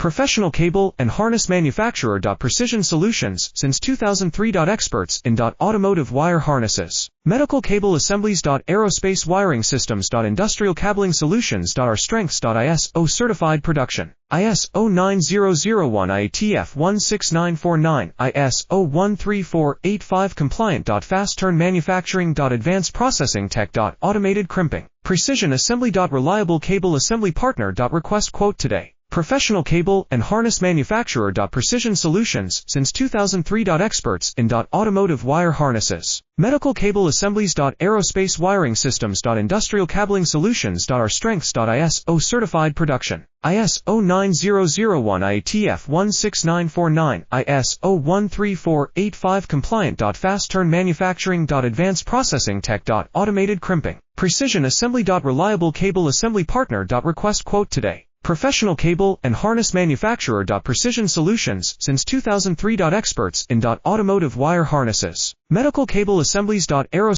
Professional cable and harness manufacturer. Precision Solutions since 2003. Experts in automotive wire harnesses, medical cable assemblies. Aerospace wiring systems. Industrial cabling solutions. Our strengths. ISO certified production. ISO 9001 IATF 16949, ISO 13485 compliant. Fast turn manufacturing. Advanced processing tech. Automated crimping. Precision assembly. Reliable cable assembly partner. Request quote today. Professional cable and harness manufacturer. Precision Solutions since 2003. Experts in automotive wire harnesses, medical cable assemblies. Aerospace wiring systems. Industrial cabling solutions. Our strengths. ISO certified production. ISO 9001 IATF 16949, ISO 13485 compliant. Fast turn manufacturing. Advanced processing tech. Automated crimping. Precision assembly. Reliable cable assembly partner. Request quote today. Professional cable and harness manufacturer. Precision Solutions since 2003. Experts in automotive wire harnesses, medical cable assemblies. Aerospace